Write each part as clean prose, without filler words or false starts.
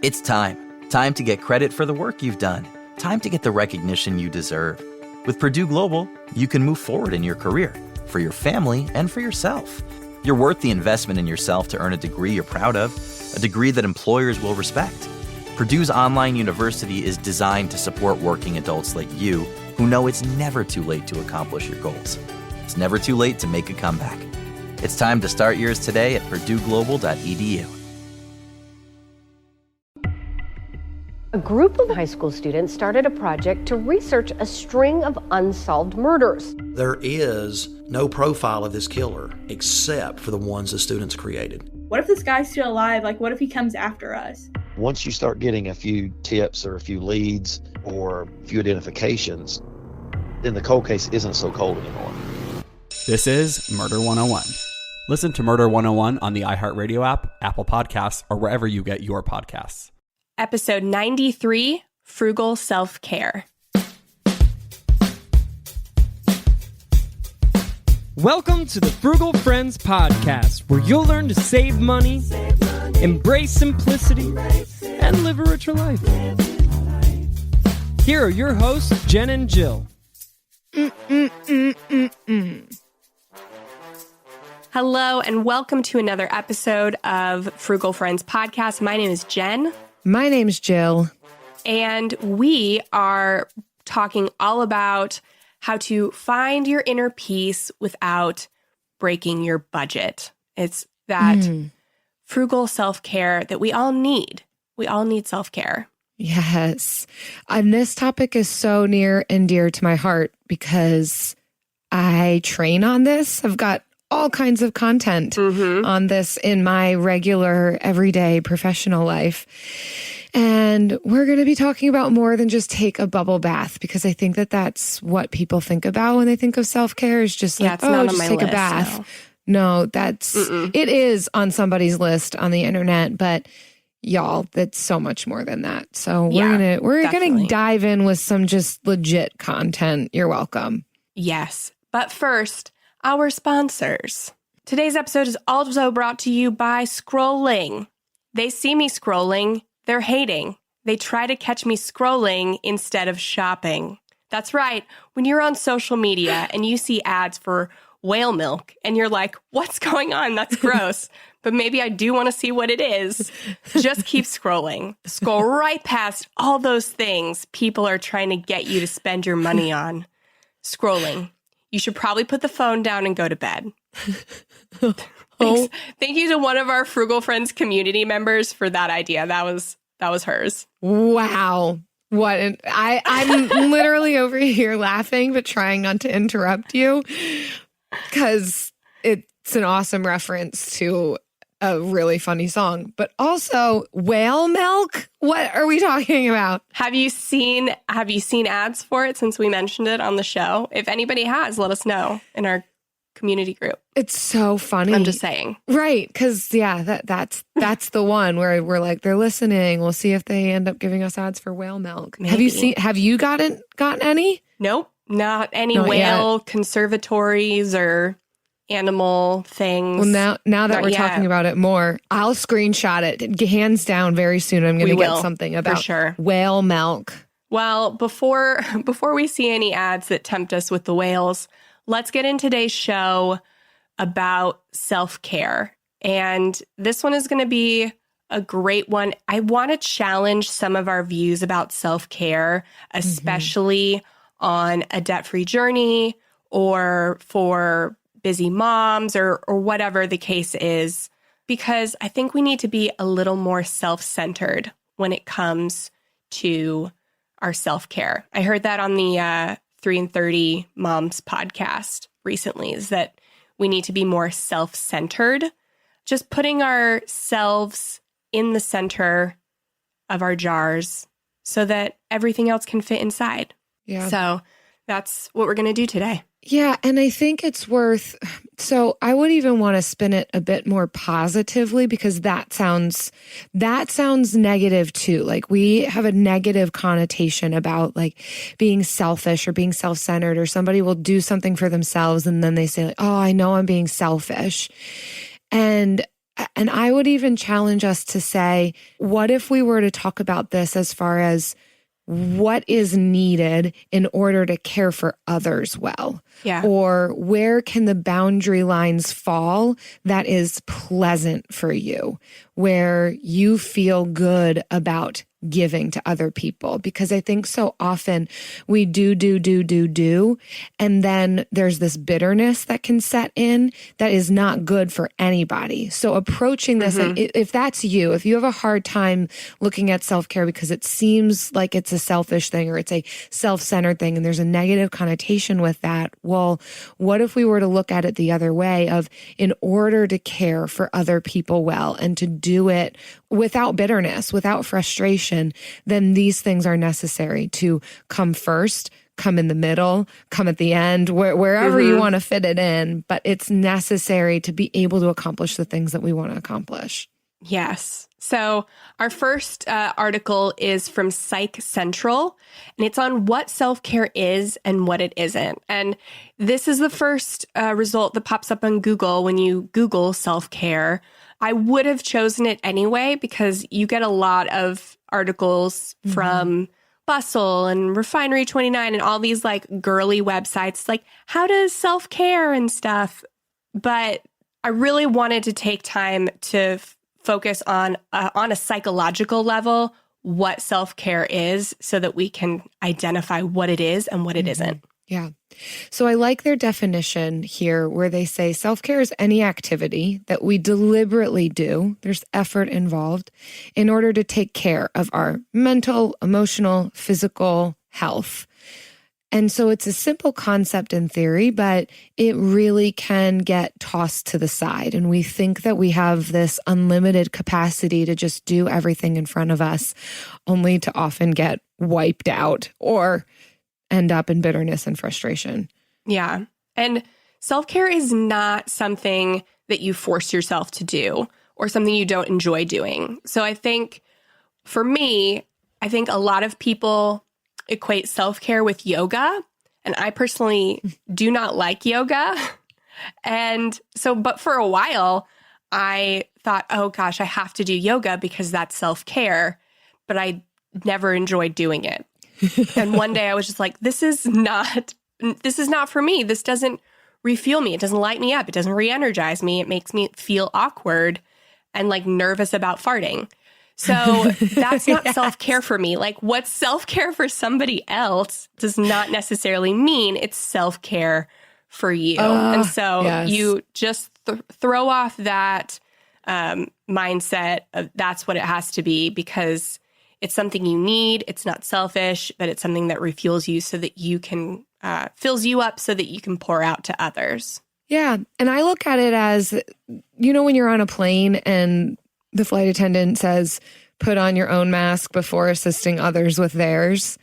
It's time. Time to get credit for the work you've done. Time to get the recognition you deserve. With Purdue Global, you can move forward in your career, for your family, and for yourself. You're worth the investment in yourself to earn a degree you're proud of, a degree that employers will respect. Purdue's online university is designed to support working adults like you who know it's never too late to accomplish your goals. It's never too late to make a comeback. It's time to start yours today at purdueglobal.edu. A group of high school students started a project to research a string of unsolved murders. There is no profile of this killer except for the ones the students created. What if this guy's still alive? Like, what if he comes after us? Once you start getting a few tips or a few leads or a few identifications, then the cold case isn't so cold anymore. This is Murder 101. Listen to Murder 101 on the iHeartRadio app, Apple Podcasts, or wherever you get your podcasts. Episode 93, Frugal Self-Care. Welcome to the Frugal Friends Podcast, where you'll learn to save money, embrace simplicity, and live a richer life. Here are your hosts, Jen and Jill. Hello, and welcome to another episode of Frugal Friends Podcast. My name is Jen. My name's Jill. And we are talking all about how to find your inner peace without breaking your budget. It's that frugal self-care that we all need. We all need self-care. Yes. And this topic is so near and dear to my heart because I train on this. I've got all kinds of content on this in my regular, everyday professional life. And we're going to be talking about more than just take a bubble bath, because I think that that's what people think about when they think of self-care is just like, oh, just take a bath. No, that's, it is on somebody's list on the internet, but y'all, that's so much more than that. So we're gonna dive in with some just legit content. You're welcome. Yes. But first, our sponsors. Today's episode is also brought to you by Scrolling. They see me scrolling, they're hating. They try to catch me scrolling instead of shopping. That's right. When you're on social media and you see ads for whale milk and you're like, what's going on? That's gross. But maybe I do want to see what it is. Just keep scrolling. Scroll right past all those things people are trying to get you to spend your money on. Scrolling. You should probably put the phone down and go to bed. Thank you to one of our Frugal Friends community members for that idea. That was hers. Wow. I'm literally over here laughing, but trying not to interrupt you because it's an awesome reference to a really funny song, but also whale milk. What are we talking about? Have you seen ads for it since we mentioned it on the show? If anybody has, let us know in our community group. It's so funny. I'm just saying. Right. Because that's the one where we're like, they're listening. We'll see if they end up giving us ads for whale milk. Maybe. Have you gotten any? Nope. Not any whale yet. Conservatories or animal things. Well, now that we're talking about it more, I'll screenshot it. Hands down, very soon I'm going to get something about whale milk. Well, before we see any ads that tempt us with the whales, let's get in today's show about self-care. And this one is going to be a great one. I want to challenge some of our views about self-care, especially on a debt-free journey or for busy moms or whatever the case is, because I think we need to be a little more self-centered when it comes to our self-care. I heard that on the 3 and 30 Moms podcast recently, is that we need to be more self-centered, just putting ourselves in the center of our jars so that everything else can fit inside. Yeah. So that's what we're going to do today. Yeah, and I think it's worth, so I would even want to spin it a bit more positively, because that sounds negative too. Like we have a negative connotation about like being selfish or being self-centered, or somebody will do something for themselves and then they say like, oh, I know I'm being selfish. And And I would even challenge us to say, what if we were to talk about this as far as what is needed in order to care for others well? Yeah. Or where can the boundary lines fall that is pleasant for you, where you feel good about giving to other people? Because I think so often we do. And then there's this bitterness that can set in that is not good for anybody. So approaching this, like, if that's you, if you have a hard time looking at self-care because it seems like it's a selfish thing or it's a self-centered thing and there's a negative connotation with that, well, what if we were to look at it the other way of, in order to care for other people well and to do it without bitterness, without frustration, then these things are necessary to come first, come in the middle, come at the end, wherever you want to fit it in. But it's necessary to be able to accomplish the things that we want to accomplish. Yes. So our first article is from Psych Central, and it's on what self-care is and what it isn't. And this is the first result that pops up on Google when you Google self-care. I would have chosen it anyway because you get a lot of articles from Bustle and Refinery 29 and all these like girly websites, like how does self-care and stuff. But I really wanted to take time to focus on a psychological level what self-care is so that we can identify what it is and what it isn't. Yeah. So I like their definition here where they say self-care is any activity that we deliberately do, there's effort involved, in order to take care of our mental, emotional, physical health. And so it's a simple concept in theory, but it really can get tossed to the side. And we think that we have this unlimited capacity to just do everything in front of us, only to often get wiped out or end up in bitterness and frustration. Yeah. And self-care is not something that you force yourself to do or something you don't enjoy doing. So I think for me, I think a lot of people equate self-care with yoga. And I personally do not like yoga. And so, but for a while, I thought, oh gosh, I have to do yoga because that's self-care. But I never enjoyed doing it. And one day I was just like, this is not for me. This doesn't refuel me. It doesn't light me up. It doesn't re-energize me. It makes me feel awkward and like nervous about farting. So that's not self-care for me. Like what's self-care for somebody else does not necessarily mean it's self-care for you. And so you just throw off that mindset of that's what it has to be because it's something you need. It's not selfish, but it's something that refuels you so that you can, fills you up so that you can pour out to others. Yeah. And I look at it as, you know, when you're on a plane and the flight attendant says, put on your own mask before assisting others with theirs.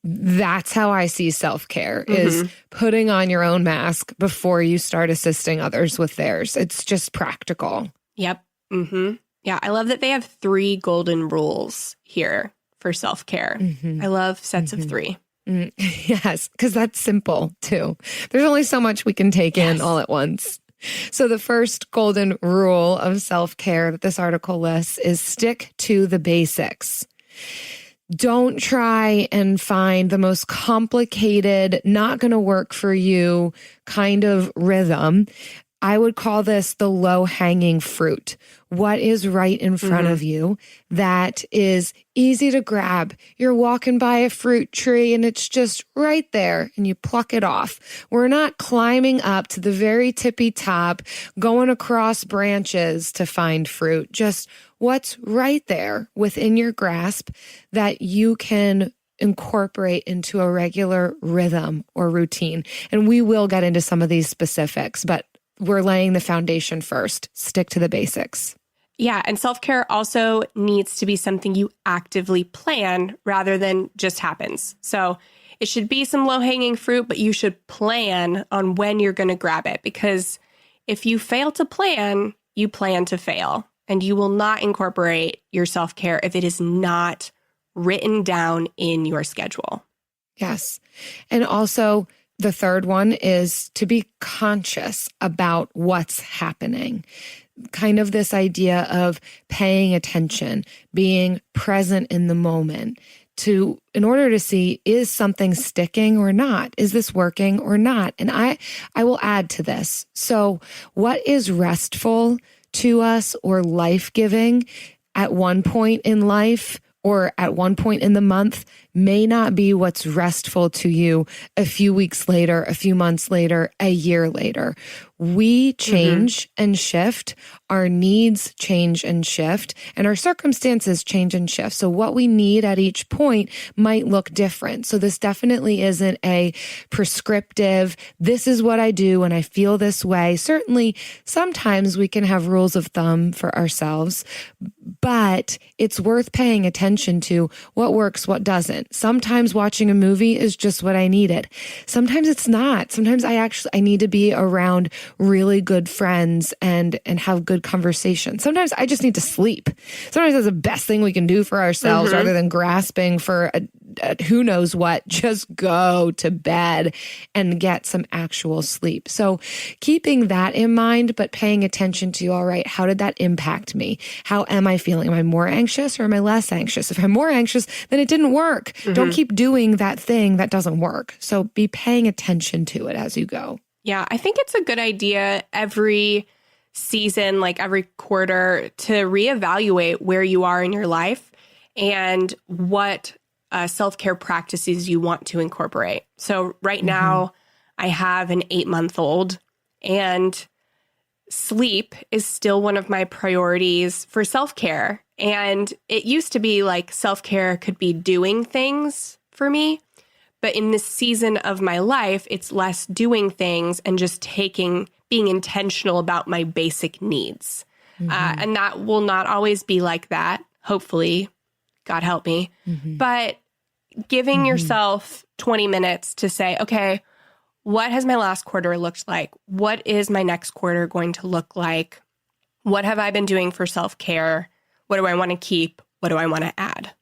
That's how I see self-care is putting on your own mask before you start assisting others with theirs. It's just practical. Yep. Yeah, I love that they have 3 golden rules here for self-care. I love sets of 3. Yes, because that's simple too. There's only so much we can take in all at once. So the first golden rule of self-care that this article lists is stick to the basics. Don't try and find the most complicated, not going to work for you kind of rhythm. I would call this the low-hanging fruit. What is right in front of you that is easy to grab? You're walking by a fruit tree and it's just right there and you pluck it off. We're not climbing up to the very tippy top, going across branches to find fruit. Just what's right there within your grasp that you can incorporate into a regular rhythm or routine. And we will get into some of these specifics, but we're laying the foundation first. Stick to the basics. Yeah. And self-care also needs to be something you actively plan rather than just happens. So it should be some low-hanging fruit, but you should plan on when you're going to grab it. Because if you fail to plan, you plan to fail. And you will not incorporate your self-care if it is not written down in your schedule. Yes. And also The third one is to be conscious about what's happening. Kind of this idea of paying attention, being present in the moment in order to see, is something sticking or not? Is this working or not? And I will add to this. So what is restful to us or life-giving at one point in life or at one point in the month may not be what's restful to you a few weeks later, a few months later, a year later. We change and shift. Our needs change and shift, and our circumstances change and shift. So what we need at each point might look different. So this definitely isn't a prescriptive, this is what I do when I feel this way. Certainly, sometimes we can have rules of thumb for ourselves, but it's worth paying attention to what works, what doesn't. Sometimes watching a movie is just what I needed. Sometimes it's not. Sometimes I need to be around really good friends and have good conversation. Sometimes I just need to sleep. Sometimes that's the best thing we can do for ourselves rather than grasping for a who knows what. Just go to bed and get some actual sleep. So keeping that in mind, but paying attention to, all right, how did that impact me? How am I feeling? Am I more anxious or am I less anxious? If I'm more anxious, then it didn't work. Don't keep doing that thing that doesn't work. So be paying attention to it as you go. Yeah, I think it's a good idea every season, like every quarter, to reevaluate where you are in your life and what self-care practices you want to incorporate. So right now, I have an 8-month-old, and sleep is still one of my priorities for self-care. And it used to be like self-care could be doing things for me. But in this season of my life, it's less doing things and just being intentional about my basic needs. And that will not always be like that, hopefully. God help me. But giving yourself 20 minutes to say, okay, what has my last quarter looked like? What is my next quarter going to look like? What have I been doing for self-care? What do I want to keep? What do I want to add?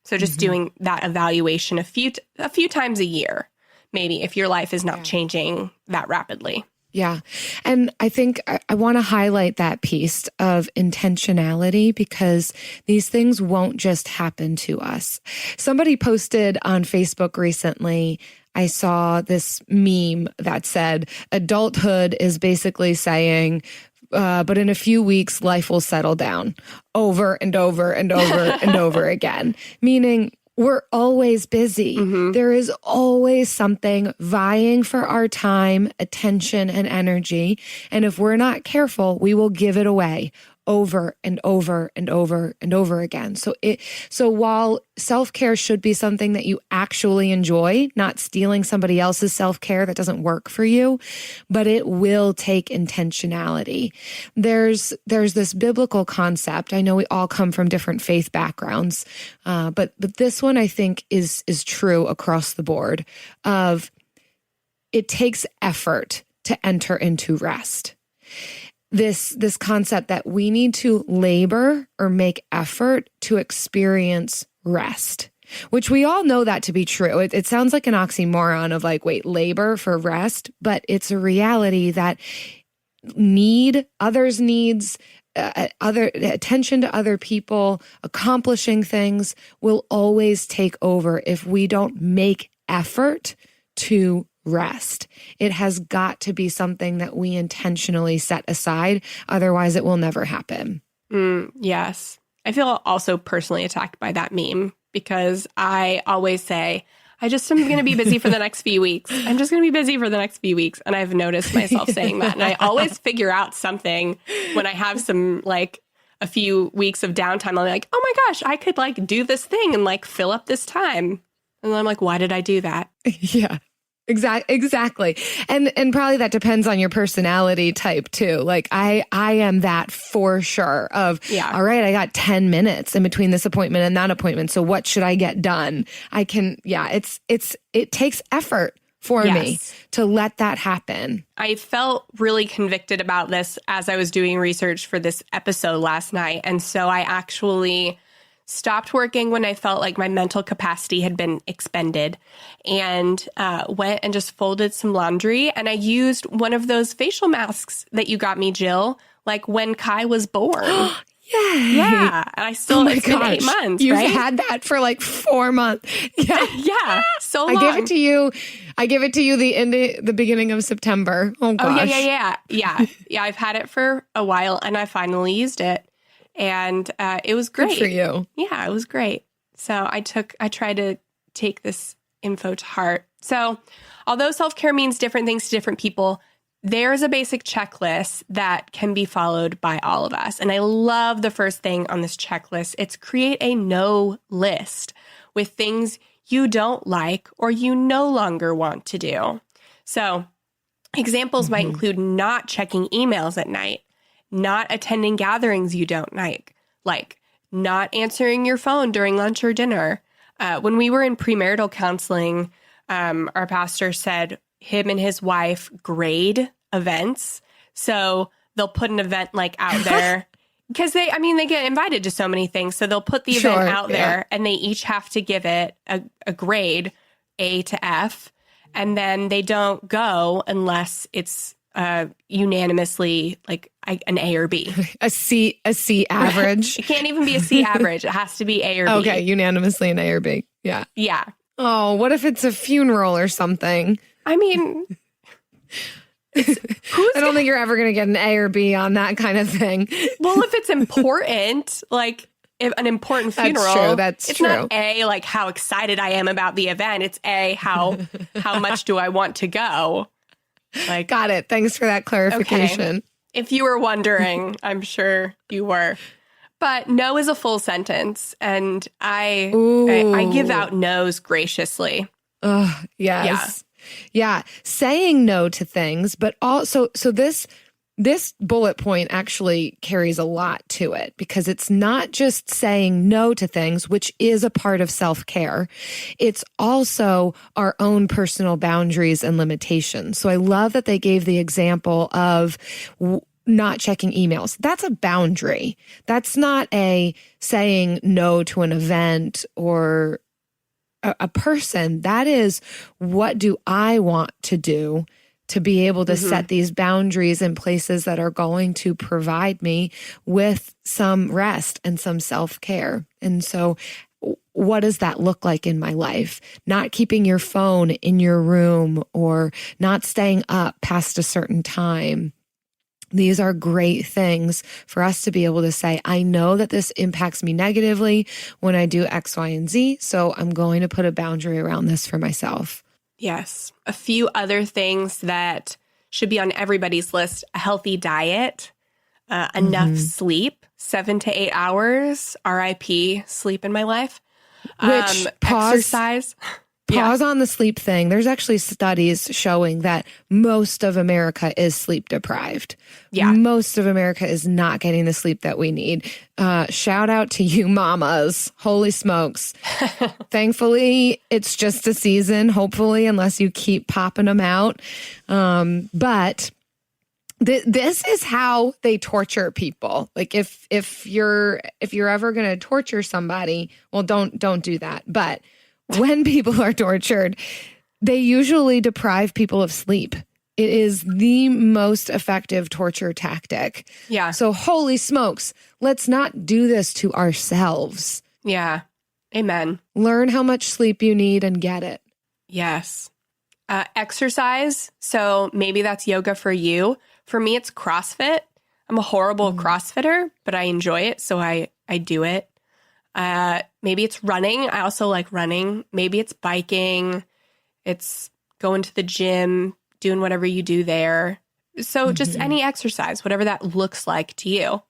So just doing that evaluation a few times a year, maybe, if your life is not changing that rapidly. Yeah. And I think I want to highlight that piece of intentionality because these things won't just happen to us. Somebody posted on Facebook recently, I saw this meme that said, adulthood is basically saying, but in a few weeks, life will settle down over and over and over and over again, meaning we're always busy. There is always something vying for our time, attention, and energy. And if we're not careful, we will give it away over and over and over and over again. So while self-care should be something that you actually enjoy, not stealing somebody else's self-care that doesn't work for you, but it will take intentionality. There's this biblical concept. I know we all come from different faith backgrounds, but this one I think is true across the board of it takes effort to enter into rest. This concept that we need to labor or make effort to experience rest, which we all know that to be true. It sounds like an oxymoron of like, wait, labor for rest, but it's a reality that others' needs, other attention to other people, accomplishing things will always take over if we don't make effort to rest. It has got to be something that we intentionally set aside. Otherwise, it will never happen. Yes. I feel also personally attacked by that meme because I always say, I just am going to be busy for the next few weeks. I'm just going to be busy for the next few weeks. And I've noticed myself saying that. And I always figure out something when I have some like a few weeks of downtime. I'm like, oh my gosh, I could like do this thing and like fill up this time. And then I'm like, why did I do that? Yeah. Exactly. And probably that depends on your personality type too. Like I am that for sure of, all right, I got 10 minutes in between this appointment and that appointment. So what should I get done? It takes effort for me to let that happen. I felt really convicted about this as I was doing research for this episode last night. And so I actually stopped working when I felt like my mental capacity had been expended, and went and just folded some laundry. And I used one of those facial masks that you got me, Jill, like when Kai was born. Yay. Yeah. And I still, it's been 8 months, You've right? had that for like 4 months. Yeah. Yeah. So long. I gave it to you the beginning of September. Oh gosh. Yeah. I've had it for a while, and I finally used it, and it was great. Good for you. Yeah, it was great. So I tried to take this info to heart. So although self-care means different things to different people, there's a basic checklist that can be followed by all of us. And I love the first thing on this checklist. It's create a no list with things you don't like or you no longer want to do. So examples might include not checking emails at night, not attending gatherings you don't like not answering your phone during lunch or dinner. When we were in premarital counseling, our pastor said him and his wife grade events. So they'll put an event like out there because they get invited to so many things. So they'll put the event out there and they each have to give it a grade, A to F. And then they don't go unless it's unanimously like an A or B. A C average. It can't even be a C average. It has to be A or B. Okay, unanimously an A or B. Yeah. Yeah. Oh, what if it's a funeral or something? I mean, I don't think you're ever going to get an A or B on that kind of thing. Well, if it's important, like if an important funeral, That's it's true. not A, like how excited I am about the event. It's A, how much do I want to go? Like, got it. Thanks for that clarification. Okay. If you were wondering, I'm sure you were. But no is a full sentence, and I give out no's graciously. Oh, yes. Yeah. Saying no to things, but also, so this bullet point actually carries a lot to it, because it's not just saying no to things, which is a part of self-care. It's also our own personal boundaries and limitations. So I love that they gave the example of not checking emails. That's a boundary. That's not a saying no to an event or a person. That is, what do I want to do to be able to set these boundaries in places that are going to provide me with some rest and some self-care. And so what does that look like in my life? Not keeping your phone in your room or not staying up past a certain time. These are great things for us to be able to say, I know that this impacts me negatively when I do X, Y, and Z, so I'm going to put a boundary around this for myself. Yes. A few other things that should be on everybody's list: a healthy diet, enough sleep, 7 to 8 hours, RIP, sleep in my life. Which, exercise. Pause on the sleep thing. There's actually studies showing that most of America is sleep deprived. Yeah. Most of America is not getting the sleep that we need. Shout out to you mamas. Holy smokes. Thankfully, it's just a season, hopefully, unless you keep popping them out. But this is how they torture people. Like if you're ever going to torture somebody, well, don't do that. But when people are tortured, they usually deprive people of sleep. It is the most effective torture tactic. Yeah. So holy smokes, let's not do this to ourselves. Yeah. Amen. Learn how much sleep you need and get it. Yes. Exercise. So maybe that's yoga for you. For me, it's CrossFit. I'm a horrible CrossFitter, but I enjoy it, so I do it. Maybe it's running. I also like running. Maybe it's biking. It's going to the gym, doing whatever you do there. So just any exercise, whatever that looks like to you.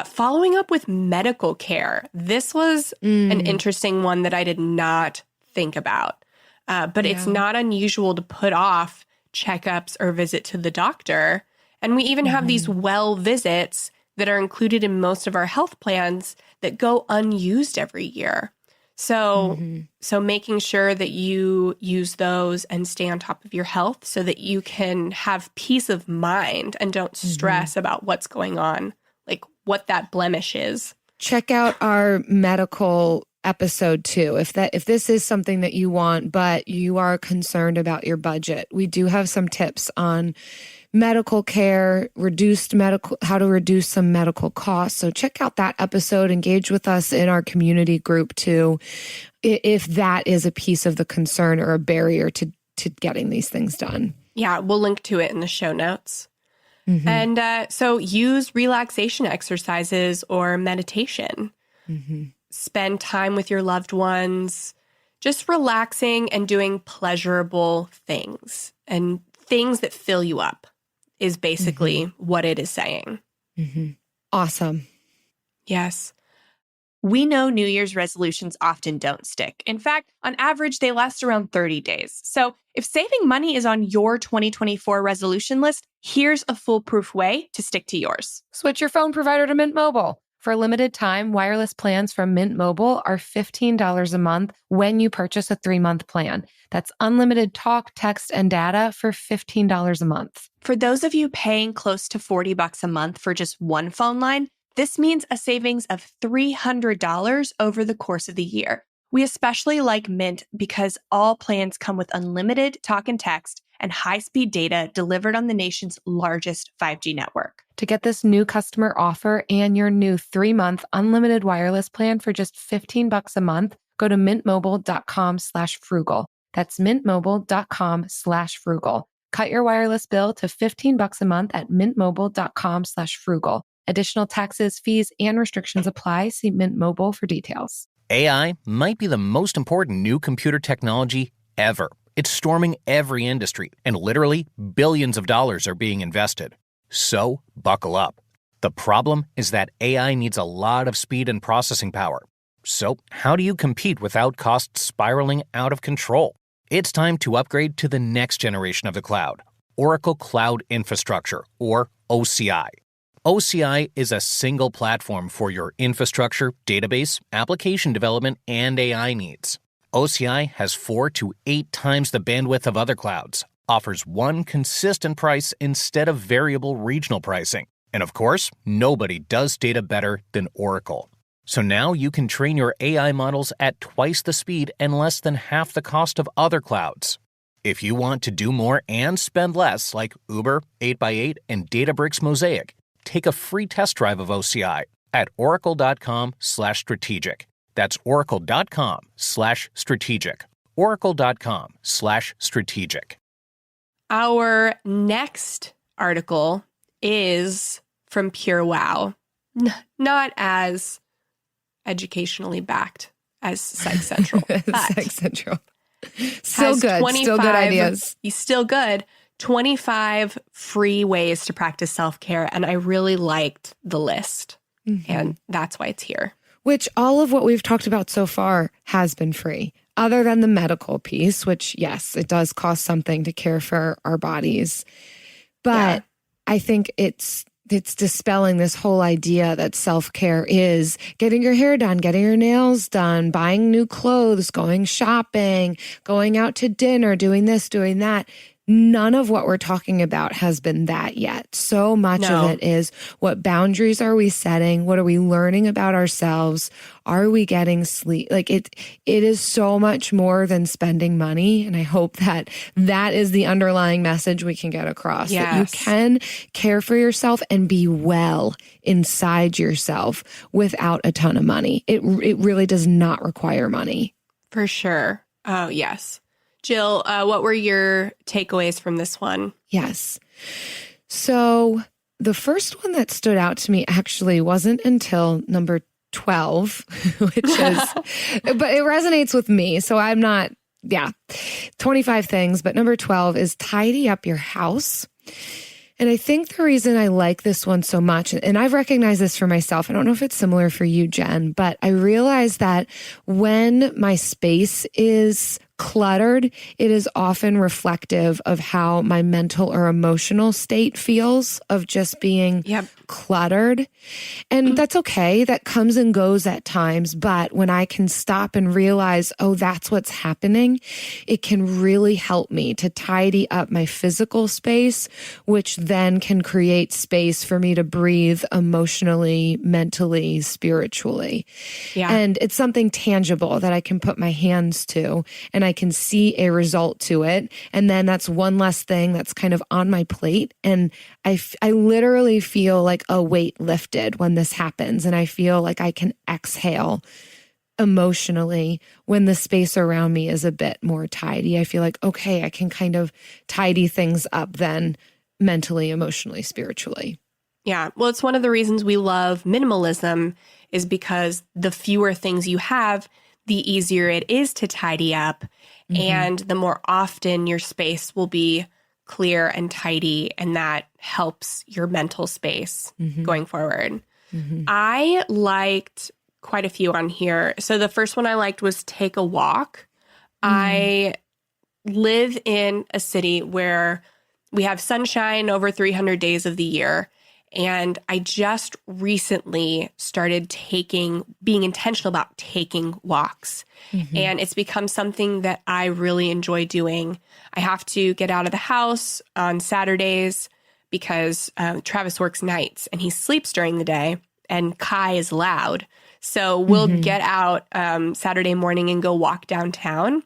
Following up with medical care. This was an interesting one that I did not think about. But it's not unusual to put off checkups or visit to the doctor. And we even have these well visits that are included in most of our health plans that go unused every year. So making sure that you use those and stay on top of your health so that you can have peace of mind and don't stress about what's going on, like what that blemish is. check out our medical episode too. If this is something that you want, but you are concerned about your budget, we do have some tips on medical care, how to reduce some medical costs. So check out that episode, engage with us in our community group too, if that is a piece of the concern or a barrier to getting these things done. Yeah, we'll link to it in the show notes. Mm-hmm. And so use relaxation exercises or meditation. Mm-hmm. Spend time with your loved ones, just relaxing and doing pleasurable things and things that fill you up is basically what it is saying. Mm-hmm. Awesome. Yes. We know New Year's resolutions often don't stick. In fact, on average, they last around 30 days. So if saving money is on your 2024 resolution list, here's a foolproof way to stick to yours. Switch your phone provider to Mint Mobile. For a limited time, wireless plans from Mint Mobile are $15 a month when you purchase a 3-month plan. That's unlimited talk, text, and data for $15 a month. For those of you paying close to $40 a month for just one phone line, this means a savings of $300 over the course of the year. We especially like Mint because all plans come with unlimited talk and text and high-speed data delivered on the nation's largest 5G network. To get this new customer offer and your new 3-month unlimited wireless plan for just $15 a month, go to mintmobile.com/frugal. That's mintmobile.com/frugal. Cut your wireless bill to $15 a month at mintmobile.com/frugal. Additional taxes, fees, and restrictions apply. See Mint Mobile for details. AI might be the most important new computer technology ever. It's storming every industry, and literally billions of dollars are being invested. So, buckle up. The problem is that AI needs a lot of speed and processing power. So, how do you compete without costs spiraling out of control? It's time to upgrade to the next generation of the cloud, Oracle Cloud Infrastructure, or OCI. OCI is a single platform for your infrastructure, database, application development, and AI needs. OCI has 4 to 8 times the bandwidth of other clouds, offers one consistent price instead of variable regional pricing. And of course, nobody does data better than Oracle. So now you can train your AI models at twice the speed and less than half the cost of other clouds. If you want to do more and spend less, like Uber, 8x8, and Databricks Mosaic, take a free test drive of OCI at oracle.com/strategic. That's oracle.com/strategic. Oracle.com/strategic. Our next article is from Pure Wow. Not as educationally backed as Psych Central. Psych Central. Still good. Still good ideas. He's still good. 25 free ways to practice self-care. And I really liked the list. Mm-hmm. And that's why it's here. Which all of what we've talked about so far has been free, other than the medical piece, which, yes, it does cost something to care for our bodies. But I think it's dispelling this whole idea that self-care is getting your hair done, getting your nails done, buying new clothes, going shopping, going out to dinner, doing this, doing that. None of what we're talking about has been that yet. So much of it is, what boundaries are we setting? What are we learning about ourselves? Are we getting sleep? Like it is so much more than spending money. And I hope that that is the underlying message we can get across. Yes. That you can care for yourself and be well inside yourself without a ton of money. It really does not require money. For sure. Oh, yes. Jill, what were your takeaways from this one? Yes. So the first one that stood out to me actually wasn't until number 12, which is, but it resonates with me. So I'm not, 25 things, but number 12 is tidy up your house. And I think the reason I like this one so much, and I've recognized this for myself, I don't know if it's similar for you, Jen, but I realize that when my space is cluttered, it is often reflective of how my mental or emotional state feels of just being cluttered. And that's okay. That comes and goes at times. But when I can stop and realize, oh, that's what's happening, it can really help me to tidy up my physical space, which then can create space for me to breathe emotionally, mentally, spiritually. Yeah. And it's something tangible that I can put my hands to, and I can see a result to it. And then that's one less thing that's kind of on my plate. And I literally feel like a weight lifted when this happens. And I feel like I can exhale emotionally when the space around me is a bit more tidy. I feel like, okay, I can kind of tidy things up then mentally, emotionally, spiritually. Yeah. Well, it's one of the reasons we love minimalism is because the fewer things you have, the easier it is to tidy up. Mm-hmm. And the more often your space will be clear and tidy, and that helps your mental space going forward. Mm-hmm. I liked quite a few on here. So the first one I liked was take a walk. I live in a city where we have sunshine over 300 days of the year. And I just recently started being intentional about taking walks. Mm-hmm. And it's become something that I really enjoy doing. I have to get out of the house on Saturdays because Travis works nights and he sleeps during the day, and Kai is loud. So we'll get out Saturday morning and go walk downtown.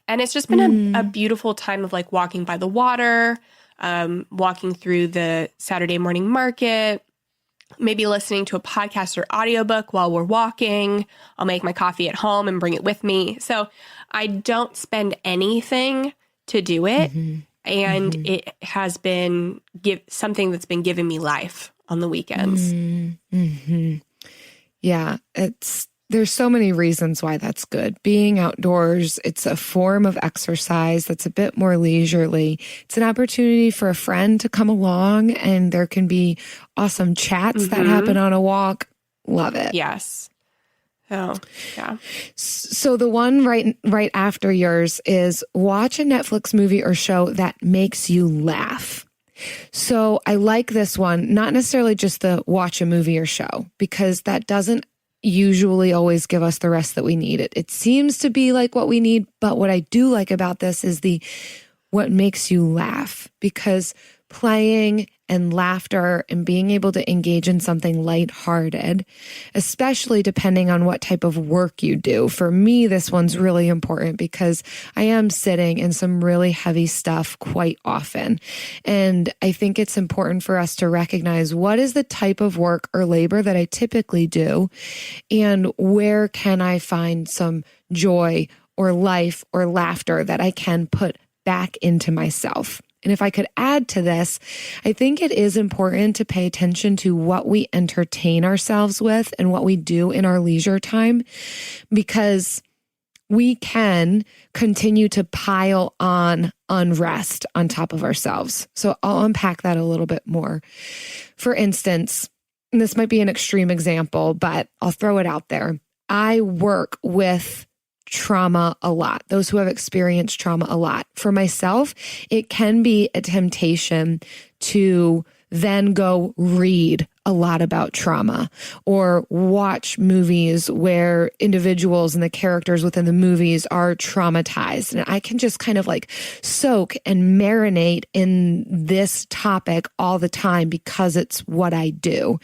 And it's just been a beautiful time of like walking by the water, walking through the Saturday morning market, maybe listening to a podcast or audiobook while we're walking. I'll make my coffee at home and bring it with me. So I don't spend anything to do it. And it has been something that's been giving me life on the weekends. Yeah, there's so many reasons why that's good. Being outdoors, it's a form of exercise that's a bit more leisurely. It's an opportunity for a friend to come along, and there can be awesome chats that happen on a walk. Love it. Yes. Oh, yeah. So the one right after yours is watch a Netflix movie or show that makes you laugh. So I like this one, not necessarily just the watch a movie or show, because that doesn't usually always give us the rest that we need. It seems to be like what we need, but what I do like about this is what makes you laugh, because playing and laughter and being able to engage in something lighthearted, especially depending on what type of work you do. For me, this one's really important because I am sitting in some really heavy stuff quite often. And I think it's important for us to recognize what is the type of work or labor that I typically do, and where can I find some joy or life or laughter that I can put back into myself. And if I could add to this, I think it is important to pay attention to what we entertain ourselves with and what we do in our leisure time, because we can continue to pile on unrest on top of ourselves. So I'll unpack that a little bit more. For instance, and this might be an extreme example, but I'll throw it out there. I work with trauma a lot, those who have experienced trauma a lot. For myself, it can be a temptation to then go read a lot about trauma or watch movies where individuals and the characters within the movies are traumatized. And I can just kind of like soak and marinate in this topic all the time because it's what I do.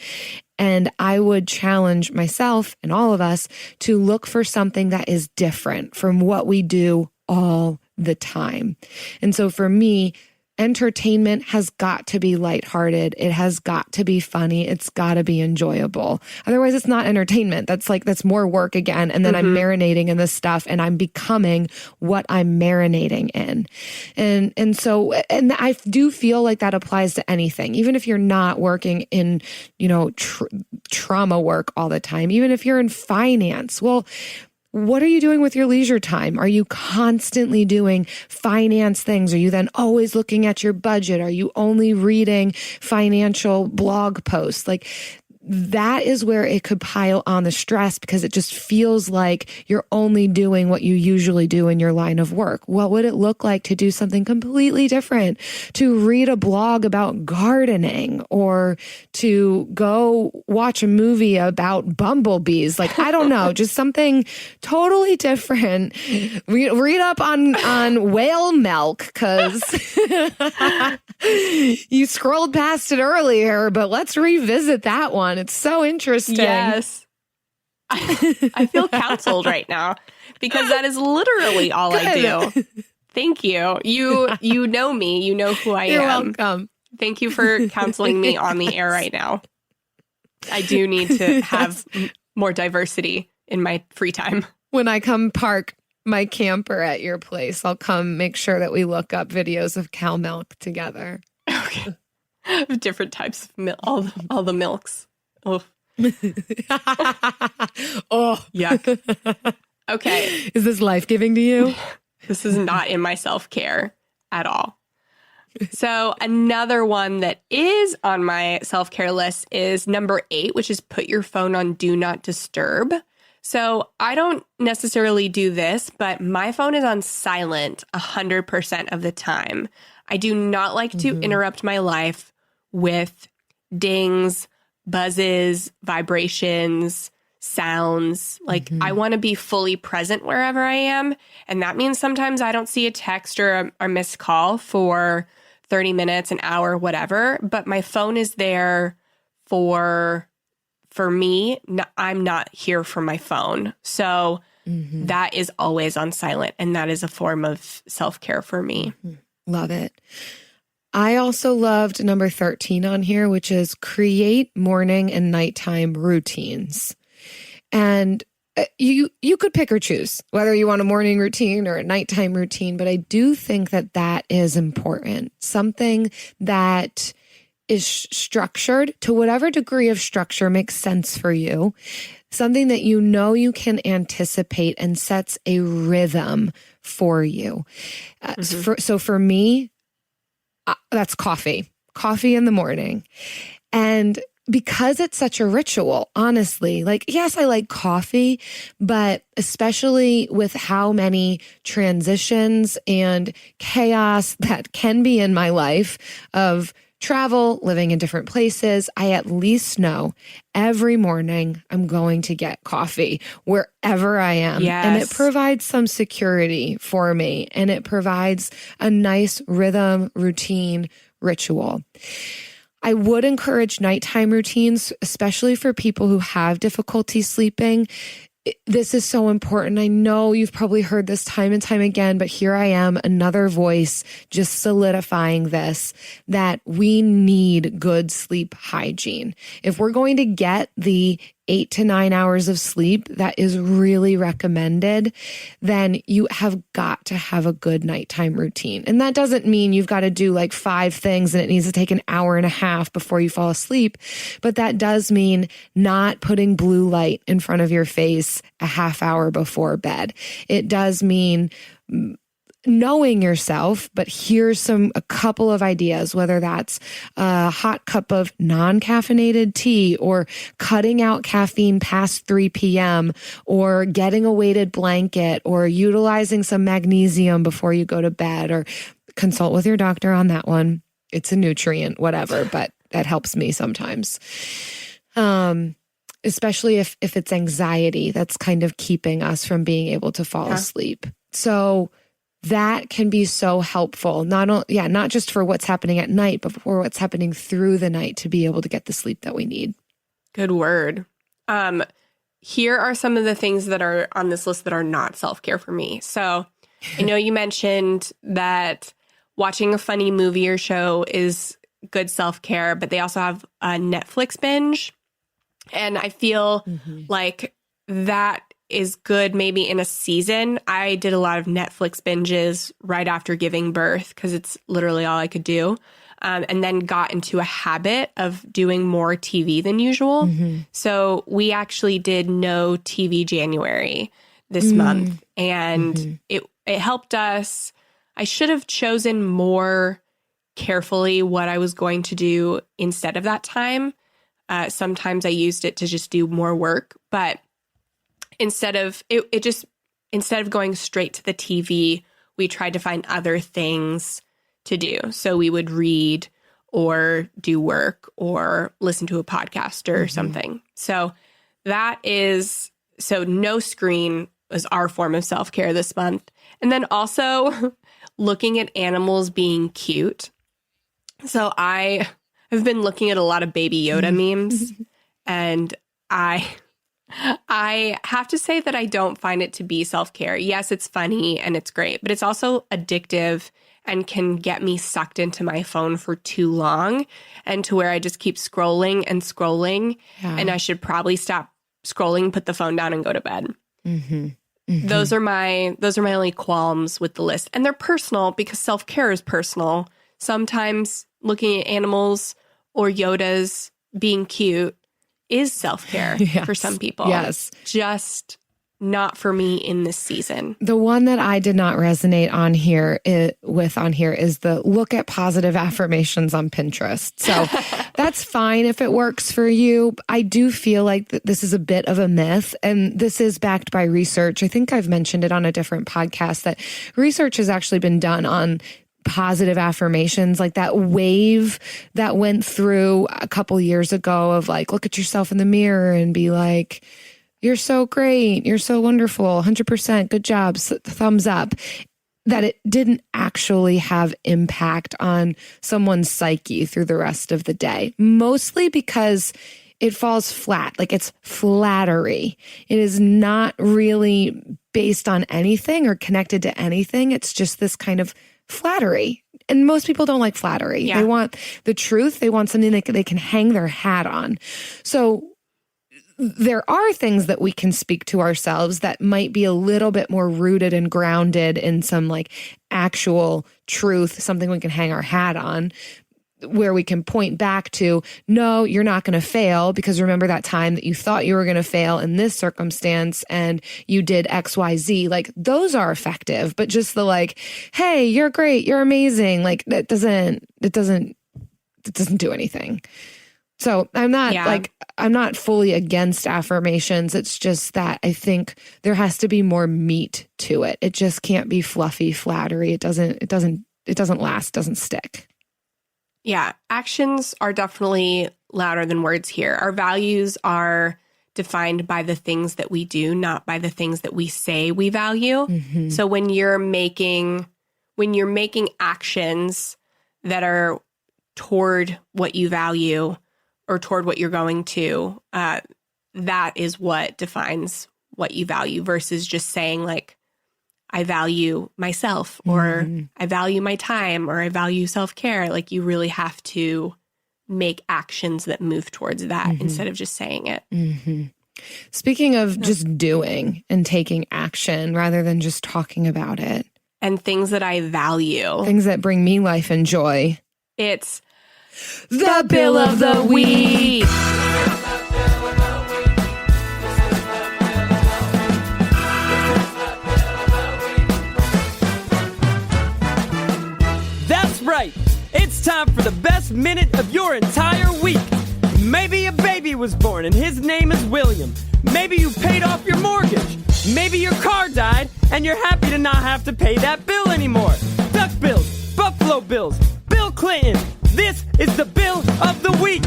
And I would challenge myself and all of us to look for something that is different from what we do all the time. And so for me, entertainment has got to be lighthearted. It has got to be funny. It's got to be enjoyable. Otherwise, it's not entertainment. That's more work again. And then I'm marinating in this stuff and I'm becoming what I'm marinating in. And so I do feel like that applies to anything, even if you're not working in, trauma work all the time, even if you're in finance. Well, what are you doing with your leisure time? Are you constantly doing finance things? Are you then always looking at your budget? Are you only reading financial blog posts? Like, that is where it could pile on the stress because it just feels like you're only doing what you usually do in your line of work. What would it look like to do something completely different? To read a blog about gardening or to go watch a movie about bumblebees? Like, I don't know, just something totally different. Read up on whale milk because you scrolled past it earlier, but let's revisit that one. It's so interesting. Yes. I feel counseled right now because that is literally all I do. Thank you. You know me. You know who I am. You're welcome. Thank you for counseling me on the air right now. I do need to have more diversity in my free time. When I come park my camper at your place, I'll come make sure that we look up videos of cow milk together. Okay. Different types of milk, all the milks. Oh. Oh, yuck. Okay. Is this life-giving to you? This is not in my self-care at all. So another one that is on my self-care list is number 8, which is put your phone on do not disturb. So I don't necessarily do this, but my phone is on silent 100% of the time. I do not like to interrupt my life with dings, buzzes, vibrations, sounds. Like I want to be fully present wherever I am. And that means sometimes I don't see a text or a missed call for 30 minutes, an hour, whatever. But my phone is there for me. I'm not here for my phone. So that is always on silent. And that is a form of self-care for me. Love it. I also loved number 13 on here, which is create morning and nighttime routines. And you could pick or choose whether you want a morning routine or a nighttime routine, but I do think that that is important. Something that is structured to whatever degree of structure makes sense for you. Something that you know you can anticipate and sets a rhythm for you. So for me, that's coffee in the morning. And because it's such a ritual, honestly, like, yes, I like coffee, but especially with how many transitions and chaos that can be in my life of travel, living in different places, I at least know every morning I'm going to get coffee wherever I am. Yes. And it provides some security for me. And it provides a nice rhythm, routine, ritual. I would encourage nighttime routines, especially for people who have difficulty sleeping. This is so important. I know you've probably heard this time and time again, but here I am, another voice just solidifying this, that we need good sleep hygiene. If we're going to get the 8 to 9 hours of sleep that is really recommended, then you have got to have a good nighttime routine. And that doesn't mean you've got to do like 5 things and it needs to take an hour and a half before you fall asleep. But that does mean not putting blue light in front of your face a half hour before bed. It does mean knowing yourself, but here's a couple of ideas, whether that's a hot cup of non-caffeinated tea or cutting out caffeine past 3 p.m. or getting a weighted blanket or utilizing some magnesium before you go to bed, or consult with your doctor on that one. It's a nutrient, whatever, but that helps me sometimes. Especially if it's anxiety that's kind of keeping us from being able to fall asleep. So that can be so helpful, not just for what's happening at night, but for what's happening through the night to be able to get the sleep that we need. Good word. Here are some of the things that are on this list that are not self-care for me. So I know you mentioned that watching a funny movie or show is good self-care, but they also have a Netflix binge. And I feel like that is good maybe in a season. I did a lot of Netflix binges right after giving birth because it's literally all I could do. And then got into a habit of doing more TV than usual. So we actually did no TV January this month. And it helped us. I should have chosen more carefully what I was going to do instead of that time. Sometimes I used it to just do more work, but instead of going straight to the TV, we tried to find other things to do. So we would read or do work or listen to a podcast or something. So no screen was our form of self-care this month. And then also looking at animals being cute. So I have been looking at a lot of Baby Yoda memes, and I have to say that I don't find it to be self-care. Yes, it's funny and it's great, but it's also addictive and can get me sucked into my phone for too long, and to where I just keep scrolling and scrolling. Yeah. And I should probably stop scrolling, put the phone down, and go to bed. Those are my only qualms with the list. And they're personal because self-care is personal. Sometimes looking at animals or Yodas being cute is self-care for some people. Yes. Just not for me in this season. The one that I did not resonate on here is the look at positive affirmations on Pinterest. So that's fine if it works for you. I do feel like this is a bit of a myth, and this is backed by research. I think I've mentioned it on a different podcast that research has actually been done on positive affirmations, like that wave that went through a couple years ago of like, look at yourself in the mirror and be like, you're so great, you're so wonderful, 100%, good job, thumbs up, that it didn't actually have impact on someone's psyche through the rest of the day, mostly because it falls flat, like it's flattery. It is not really based on anything or connected to anything. It's just this kind of flattery. And most people don't like flattery. Yeah. They want the truth. They want something they can hang their hat on. So there are things that we can speak to ourselves that might be a little bit more rooted and grounded in some like actual truth, something we can hang our hat on, where we can point back to, no, you're not going to fail, because remember that time that you thought you were going to fail in this circumstance and you did X, Y, Z. Like those are effective, but just the like, hey, you're great, you're amazing. Like it doesn't do anything. So I'm not fully against affirmations. It's just that I think there has to be more meat to it. It just can't be fluffy flattery. It doesn't last, doesn't stick. Yeah, actions are definitely louder than words here. Our values are defined by the things that we do, not by the things that we say we value. Mm-hmm. So when you're making actions that are toward what you value or toward what you're going to, that is what defines what you value, versus just saying like, I value myself, or I value my time, or I value self-care. Like you really have to make actions that move towards that instead of just saying it. Mm-hmm. Speaking of just doing and taking action rather than just talking about it. And things that I value. Things that bring me life and joy. It's the Bill of the Week. Right. It's time for the best minute of your entire week. Maybe a baby was born and his name is William. Maybe you paid off your mortgage. Maybe your car died and you're happy to not have to pay that bill anymore. Duck Bills, Buffalo Bills, Bill Clinton. This is the Bill of the Week.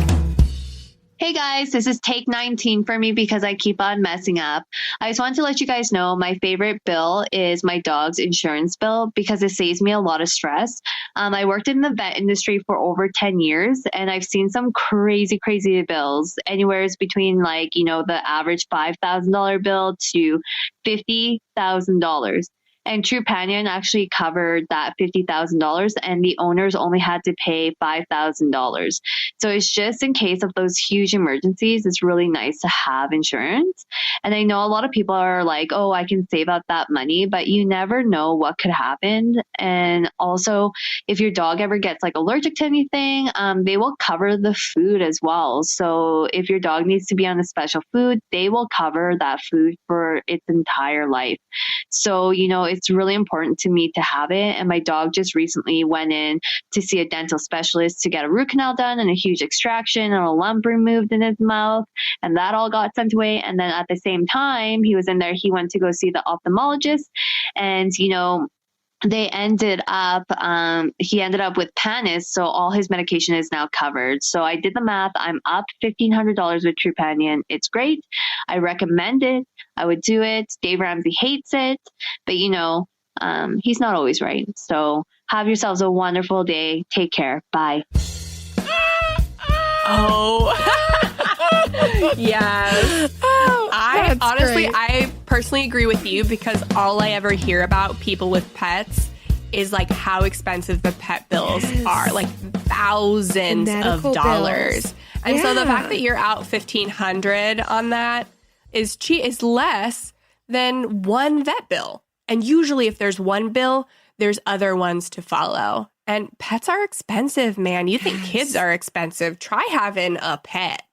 Hey guys, this is take 19 for me because I keep on messing up. I just wanted to let you guys know my favorite bill is my dog's insurance bill because it saves me a lot of stress. I worked in the vet industry for over 10 years and I've seen some crazy bills, anywhere between the average $5,000 bill to $50,000. And Trupanion actually covered that $50,000 and the owners only had to pay $5,000. So it's just in case of those huge emergencies, it's really nice to have insurance. And I know a lot of people are like, oh, I can save up that money, but you never know what could happen. And also, if your dog ever gets allergic to anything, they will cover the food as well. So if your dog needs to be on a special food, they will cover that food for its entire life. So, it's really important to me to have it. And my dog just recently went in to see a dental specialist to get a root canal done and a huge extraction and a lump removed in his mouth. And that all got sent away. And then at the same time he was in there, he went to go see the ophthalmologist, and, they ended up, he ended up with Panis. So all his medication is now covered. So I did the math. I'm up $1,500 with Trupanion. It's great. I recommend it. I would do it. Dave Ramsey hates it, but he's not always right. So have yourselves a wonderful day. Take care. Bye. Oh, yes. I personally agree with you, because all I ever hear about people with pets is like how expensive the pet bills are, like thousands of dollars. Bills. And so the fact that you're out $1,500 on that is less than one vet bill. And usually if there's one bill, there's other ones to follow. And pets are expensive, man. You think kids are expensive? Try having a pet.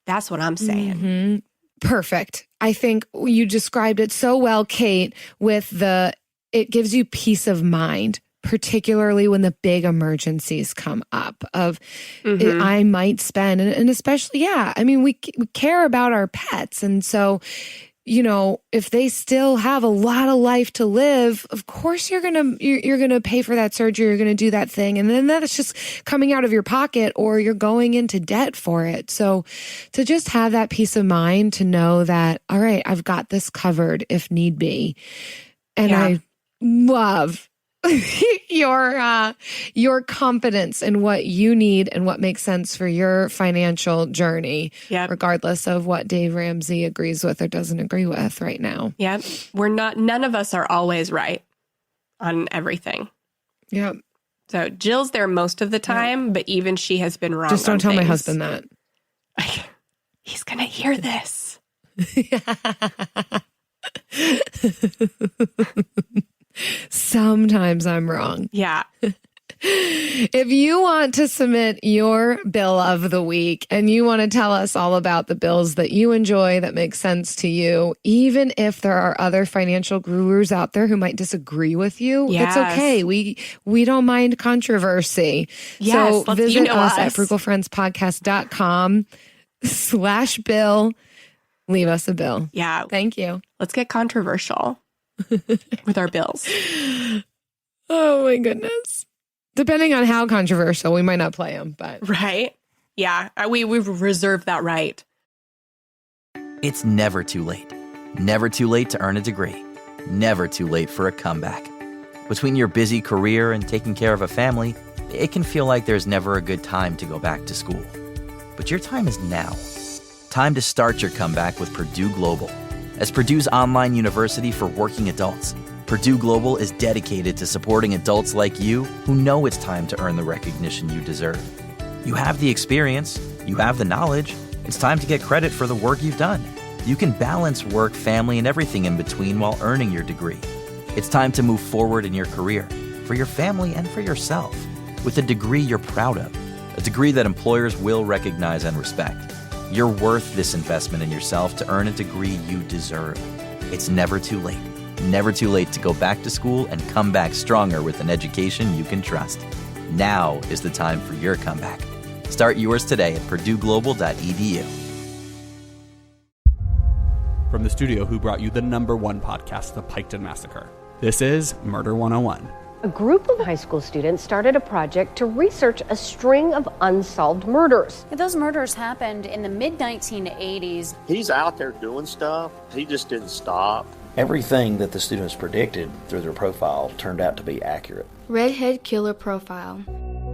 That's what I'm saying. Mm-hmm. Perfect. I think you described it so well, Kate, with it gives you peace of mind, particularly when the big emergencies come up of I might spend, and especially, we care about our pets. And so, if they still have a lot of life to live, of course you're going to pay for that surgery, you're going to do that thing. And then that's just coming out of your pocket, or you're going into debt for it. So to just have that peace of mind to know that, all right, I've got this covered if need be. And I love your confidence in what you need and what makes sense for your financial journey, regardless of what Dave Ramsey agrees with or doesn't agree with right now. Yep. None of us are always right on everything. Yep. So Jill's there most of the time, but even she has been wrong. Just don't tell my husband that. He's going to hear this. Sometimes I'm wrong. Yeah. If you want to submit your bill of the week and you want to tell us all about the bills that you enjoy that make sense to you, even if there are other financial gurus out there who might disagree with you, it's okay. We don't mind controversy. Yes, so visit us at frugalfriendspodcast.com/bill. Leave us a bill. Yeah. Thank you. Let's get controversial with our bills. Oh my goodness. Depending on how controversial, we might not play them, but. Right. Yeah. We've reserved that right. It's never too late. Never too late to earn a degree. Never too late for a comeback. Between your busy career and taking care of a family, it can feel like there's never a good time to go back to school. But your time is now. Time to start your comeback with Purdue Global. As Purdue's online university for working adults, Purdue Global is dedicated to supporting adults like you who know it's time to earn the recognition you deserve. You have the experience, you have the knowledge, it's time to get credit for the work you've done. You can balance work, family, and everything in between while earning your degree. It's time to move forward in your career, for your family and for yourself, with a degree you're proud of, a degree that employers will recognize and respect. You're worth this investment in yourself to earn a degree you deserve. It's never too late. Never too late to go back to school and come back stronger with an education you can trust. Now is the time for your comeback. Start yours today at purdueglobal.edu. From the studio who brought you the #1 podcast, The Piketon Massacre, this is Murder 101. A group of high school students started a project to research a string of unsolved murders. Those murders happened in the mid-1980s. He's out there doing stuff. He just didn't stop. Everything that the students predicted through their profile turned out to be accurate. Redhead killer profile.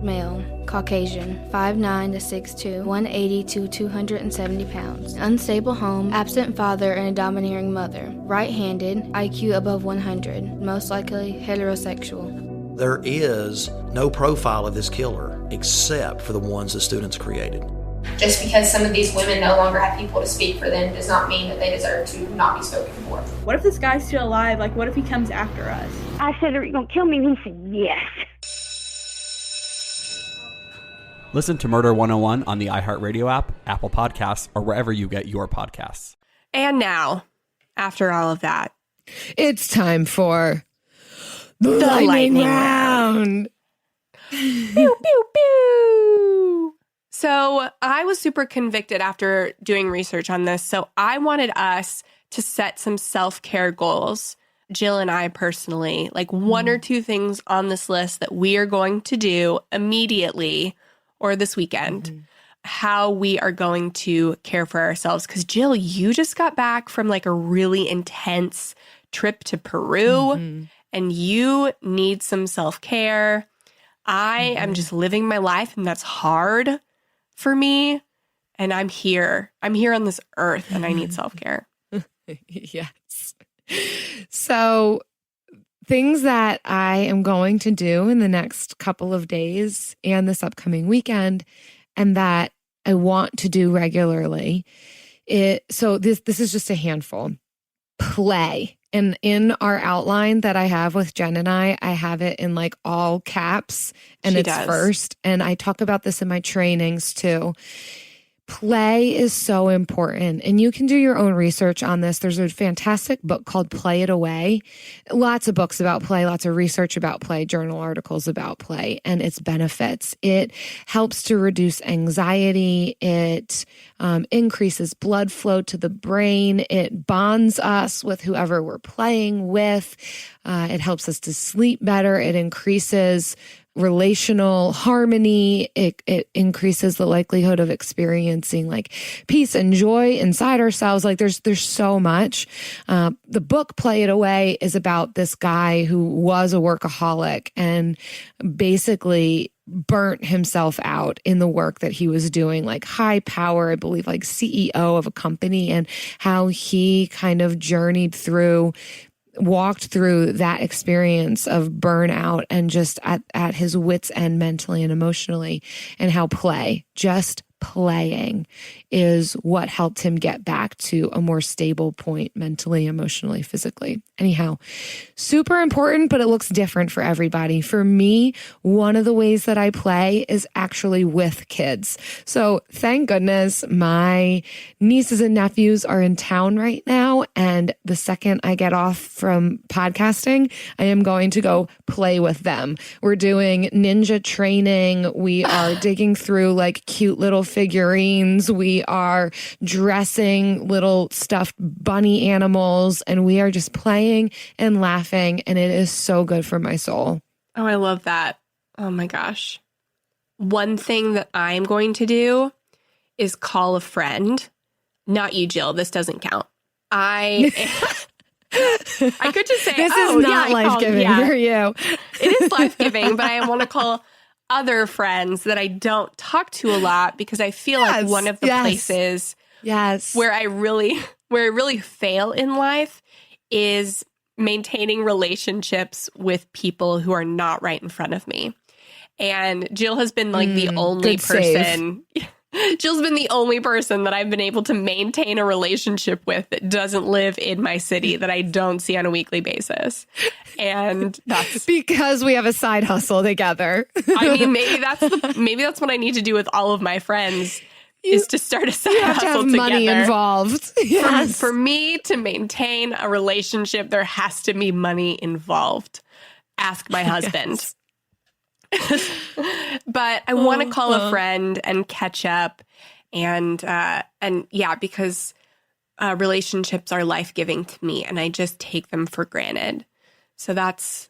Male, Caucasian, 5'9" to 6'2", 180 to 270 pounds. Unstable home, absent father and a domineering mother. Right-handed, IQ above 100, most likely heterosexual. There is no profile of this killer except for the ones the students created. Just because some of these women no longer have people to speak for them does not mean that they deserve to not be spoken for. What if this guy's still alive? Like, what if he comes after us? I said, are you going to kill me? And he said, yes. Listen to Murder 101 on the iHeartRadio app, Apple Podcasts, or wherever you get your podcasts. And now, after all of that, it's time for The lightning round. Pew, pew, pew. So I was super convicted after doing research on this. So I wanted us to set some self-care goals. Jill and I personally, like one or two things on this list that we are going to do immediately or this weekend, how we are going to care for ourselves. Because Jill, you just got back from like a really intense trip to Peru and you need some self-care. I am just living my life and that's hard for me. And I'm here on this earth and I need self-care. Yes. So things that I am going to do in the next couple of days and this upcoming weekend and that I want to do regularly. So this is just a handful. Play. And in our outline that I have with Jen and I have it in like all caps and it's first. And I talk about this in my trainings too. Play is so important, and you can do your own research on this. There's a fantastic book called Play It Away. Lots of books about play, lots of research about play, journal articles about play and its benefits. It helps to reduce anxiety. It increases blood flow to the brain. It bonds us with whoever we're playing with. It helps us to sleep better. It increases relational harmony. It increases the likelihood of experiencing like peace and joy inside ourselves. Like there's so much. The book Play It Away is about this guy who was a workaholic and basically burnt himself out in the work that he was doing, like high power, I believe like CEO of a company, and how he kind of walked through that experience of burnout and just at his wit's end mentally and emotionally, and how just playing is what helped him get back to a more stable point mentally, emotionally, physically. Anyhow, super important, but it looks different for everybody. For me, one of the ways that I play is actually with kids. So thank goodness my nieces and nephews are in town right now. And the second I get off from podcasting, I am going to go play with them. We're doing ninja training. We are digging through like cute little figurines. We are dressing little stuffed bunny animals, and we are just playing and laughing, and it is so good for my soul. Oh, I love that. Oh my gosh. One thing that I'm going to do is call a friend. Not you, Jill. This doesn't count. I could just say, this is not life-giving for you. It is life-giving, but I want to call other friends that I don't talk to a lot because I feel like one of the places where I really fail in life is maintaining relationships with people who are not right in front of me. And Jill has been like the only person. Jill's been the only person that I've been able to maintain a relationship with that doesn't live in my city, that I don't see on a weekly basis. And that's because we have a side hustle together. I mean, maybe that's what I need to do with all of my friends is to start a side hustle to have together. Money involved. Yes. For me to maintain a relationship, there has to be money involved. Ask my husband. But I want to call a friend and catch up and yeah, because relationships are life-giving to me and I just take them for granted. So that's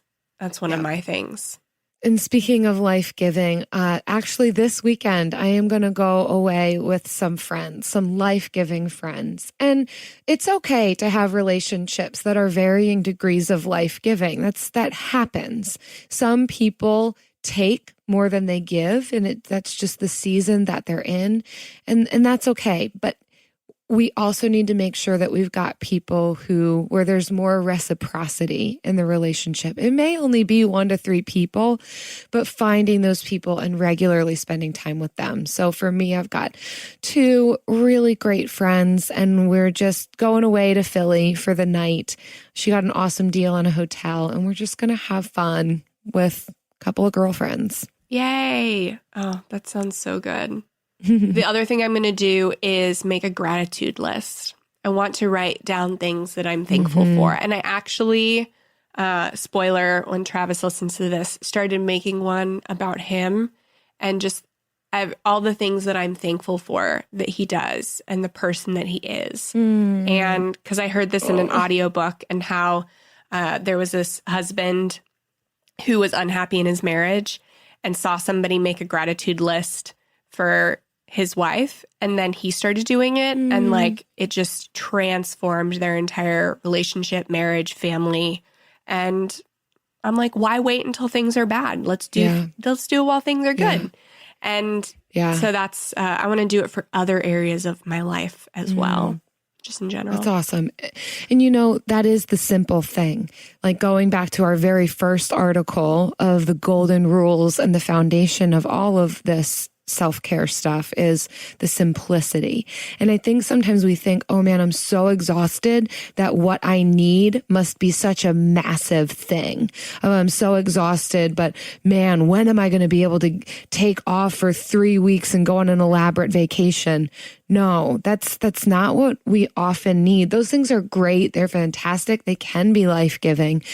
one of my things. And speaking of life-giving, actually this weekend, I am going to go away with some friends, some life-giving friends. And it's okay to have relationships that are varying degrees of life-giving. That happens. Some people take more than they give, and that's just the season that they're in. And that's okay. But we also need to make sure that we've got people where there's more reciprocity in the relationship. It may only be 1 to 3 people, but finding those people and regularly spending time with them. So for me, I've got 2 really great friends, and we're just going away to Philly for the night. She got an awesome deal on a hotel, and we're just going to have fun with a couple of girlfriends. Yay. Oh, that sounds so good. The other thing I'm going to do is make a gratitude list. I want to write down things that I'm thankful for. And I spoiler, when Travis listens to this, started making one about him and just all the things that I'm thankful for that he does and the person that he is. And because I heard this in an audiobook and how there was this husband who was unhappy in his marriage and saw somebody make a gratitude list for his wife. And then he started doing it and like it just transformed their entire relationship, marriage, family. And I'm like, why wait until things are bad? Let's do it while things are good. And so that's, I want to do it for other areas of my life as well, just in general. That's awesome. And you know, that is the simple thing. Like going back to our very first article of the golden rules and the foundation of all of this self-care stuff is the simplicity. And I think sometimes we think, oh man, I'm so exhausted that what I need must be such a massive thing. Oh, I'm so exhausted, but man, when am I going to be able to take off for 3 weeks and go on an elaborate vacation? No, that's not what we often need. Those things are great. They're fantastic. They can be life-giving.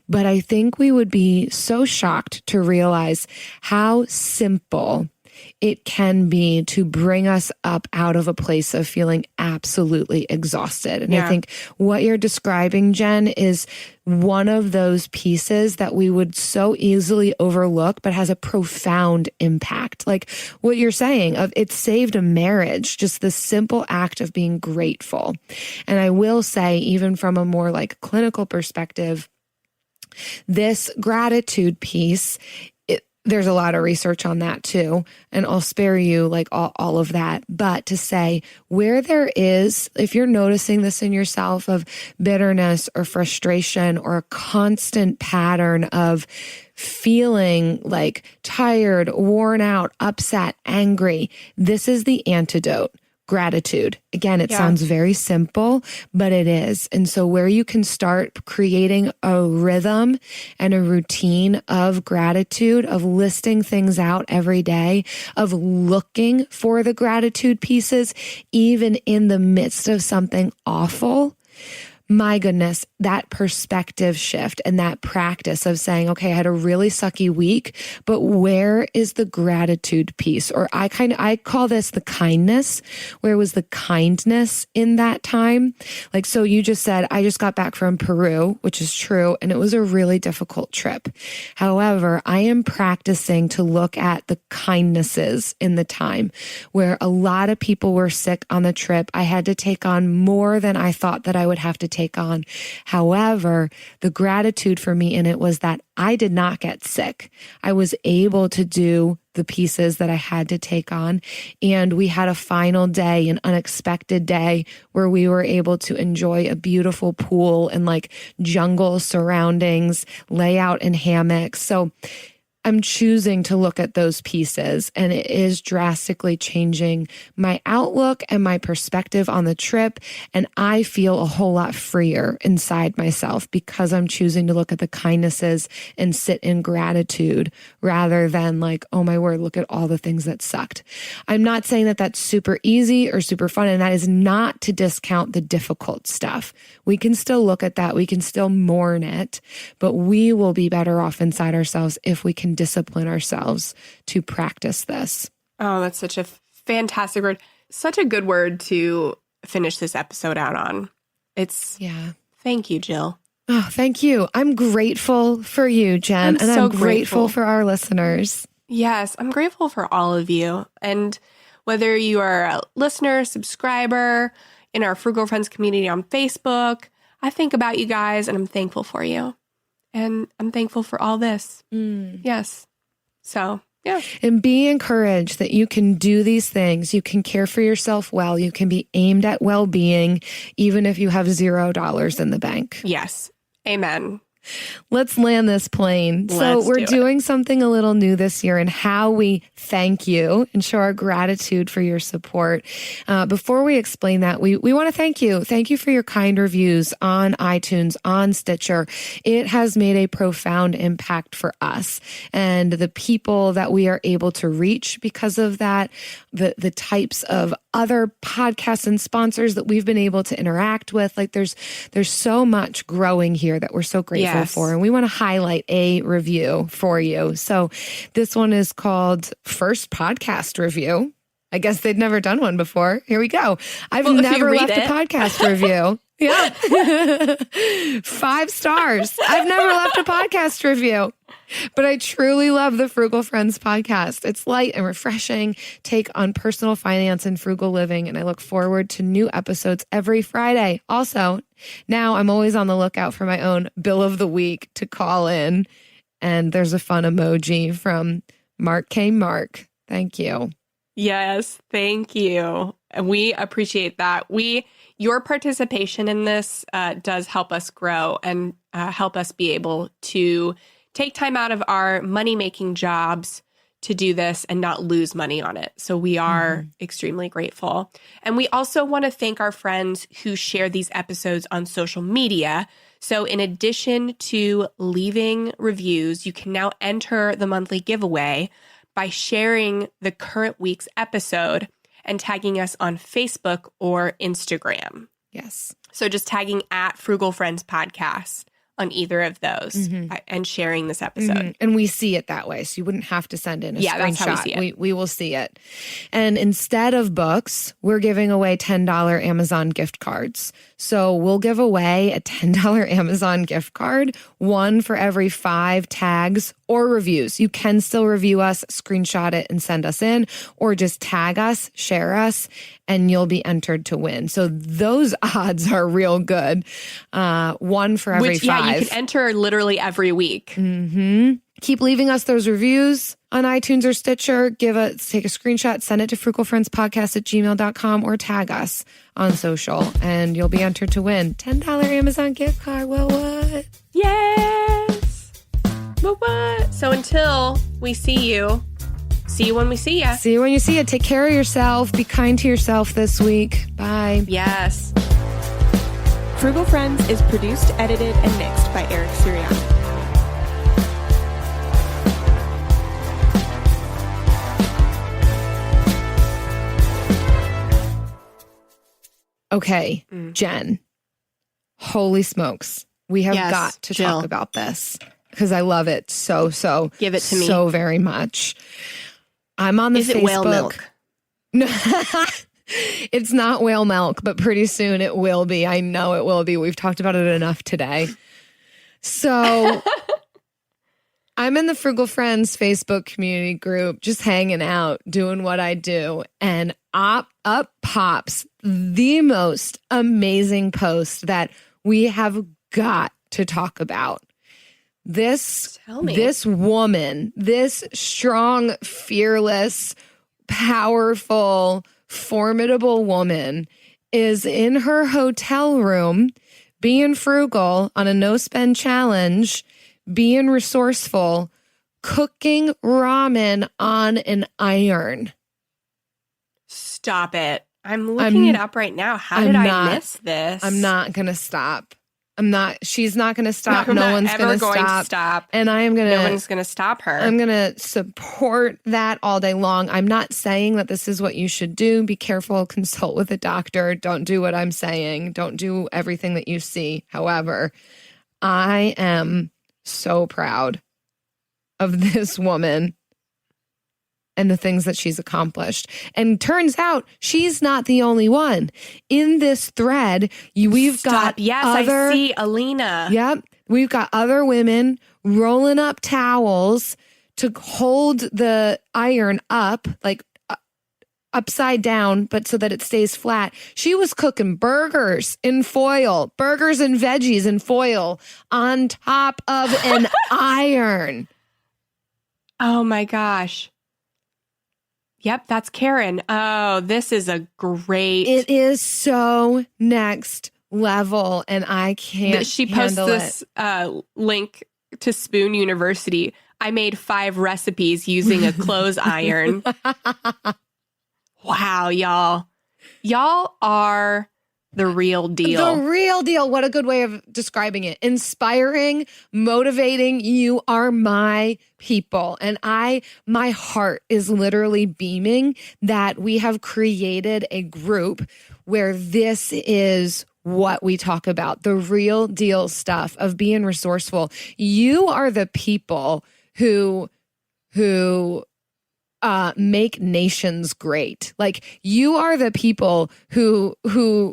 But I think we would be so shocked to realize how simple it can be to bring us up out of a place of feeling absolutely exhausted. And I think what you're describing, Jen, is one of those pieces that we would so easily overlook, but has a profound impact. Like what you're saying of it saved a marriage, just the simple act of being grateful. And I will say, even from a more like clinical perspective, this gratitude piece, there's a lot of research on that too. And I'll spare you like all of that. But to say where there is, if you're noticing this in yourself of bitterness or frustration or a constant pattern of feeling like tired, worn out, upset, angry, this is the antidote. Gratitude. Again, it sounds very simple, but it is. And so where you can start creating a rhythm and a routine of gratitude, of listing things out every day, of looking for the gratitude pieces, even in the midst of something awful, my goodness, that perspective shift and that practice of saying, okay, I had a really sucky week, but where is the gratitude piece? Or I call this the kindness. Where was the kindness in that time? Like, so you just said, I just got back from Peru, which is true. And it was a really difficult trip. However, I am practicing to look at the kindnesses in the time where a lot of people were sick on the trip. I had to take on more than I thought that I would have to take on. However, the gratitude for me in it was that I did not get sick. I was able to do the pieces that I had to take on. And we had a final day, an unexpected day where we were able to enjoy a beautiful pool and like jungle surroundings, lay out in hammocks. So I'm choosing to look at those pieces, and it is drastically changing my outlook and my perspective on the trip. And I feel a whole lot freer inside myself because I'm choosing to look at the kindnesses and sit in gratitude rather than like, oh my word, look at all the things that sucked. I'm not saying that that's super easy or super fun, and that is not to discount the difficult stuff. We can still look at that. We can still mourn it, but we will be better off inside ourselves if we can discipline ourselves to practice this. Oh, that's such a fantastic word. Such a good word to finish this episode out on. Thank you, Jill. Oh, thank you. I'm grateful for you, Jen. I'm grateful for our listeners. Yes, I'm grateful for all of you. And whether you are a listener, subscriber, in our Frugal Friends community on Facebook, I think about you guys and I'm thankful for you. And I'm thankful for all this. Yes. So, yeah. And be encouraged that you can do these things. You can care for yourself well. You can be aimed at well-being, even if you have $0 in the bank. Yes. Amen. Let's land this plane. So we're doing something a little new this year in how we thank you and show our gratitude for your support. Before we explain that, we want to thank you. Thank you for your kind reviews on iTunes, on Stitcher. It has made a profound impact for us and the people that we are able to reach because of that, the types of other podcasts and sponsors that we've been able to interact with. Like there's so much growing here that we're so grateful grateful for. And we want to highlight a review for you. So this one is called First Podcast Review. I guess they'd never done one before. Here we go. I've never left a podcast review. Yeah. 5 stars. I've never left a podcast review. But I truly love the Frugal Friends podcast. It's light and refreshing take on personal finance and frugal living, and I look forward to new episodes every Friday. Also, now I'm always on the lookout for my own bill of the week to call in, and there's a fun emoji from Mark K. Mark. Thank you. Yes, thank you. And we appreciate that. Your participation in this does help us grow and help us be able to take time out of our money-making jobs to do this and not lose money on it. So we are extremely grateful. And we also want to thank our friends who share these episodes on social media. So in addition to leaving reviews, you can now enter the monthly giveaway by sharing the current week's episode and tagging us on Facebook or Instagram. Yes. So just tagging at Frugal Friends Podcast on either of those and sharing this episode. And we see it that way. So you wouldn't have to send in a screenshot. That's how we see it. We will see it. And instead of books, we're giving away $10 Amazon gift cards. So we'll give away a $10 Amazon gift card, one for every 5 tags or reviews. You can still review us, screenshot it and send us in, or just tag us, share us, and you'll be entered to win. So those odds are real good. One for every 5. Yeah, you can enter literally every week. Keep leaving us those reviews on iTunes or Stitcher. Take a screenshot, send it to frugalfriendspodcast@gmail.com or tag us on social, and you'll be entered to win $10 Amazon gift card. Well, what? Yes. What? So until we see you when we see you. See you when you see you. Take care of yourself. Be kind to yourself this week. Bye. Yes. Frugal Friends is produced, edited, and mixed by Eric Sirianni. Okay, Jen. Holy smokes. We have Yes, got to Jill. talk about this because I love it so Give it to me. so very much. I'm on the Is Facebook. it whale milk? It's not whale milk, but pretty soon it will be. I know it will be. We've talked about it enough today. So I'm in the Frugal Friends Facebook community group, just hanging out, doing what I do. And up pops the most amazing post that we have got to talk about. This woman, this strong, fearless, powerful, formidable woman is in her hotel room being frugal on a no-spend challenge, being resourceful, cooking ramen on an iron. Stop it. I'm looking it up right now. How did I miss this? I'm not going to stop. She's not going to stop. I'm no not one's ever going to stop. And I am going to. No one's going to stop her. I'm going to support that all day long. I'm not saying that this is what you should do. Be careful. Consult with a doctor. Don't do what I'm saying. Don't do everything that you see. However, I am so proud of this woman and the things that she's accomplished. And turns out she's not the only one. In this thread, we've got I see Alina. Yep. We've got other women rolling up towels to hold the iron up, like upside down, but so that it stays flat. She was cooking burgers in foil, burgers and veggies in foil on top of an iron. Oh my gosh. Yep, that's Karen. Oh, this is a great. It is so next level, and I can't. She posts this link to Spoon University. I made 5 recipes using a clothes iron. Wow, y'all. Y'all are the real deal. The real deal. What a good way of describing it. Inspiring, motivating. You are my people. And my heart is literally beaming that we have created a group where this is what we talk about, the real deal stuff of being resourceful. You are the people who make nations great. Like, you are the people who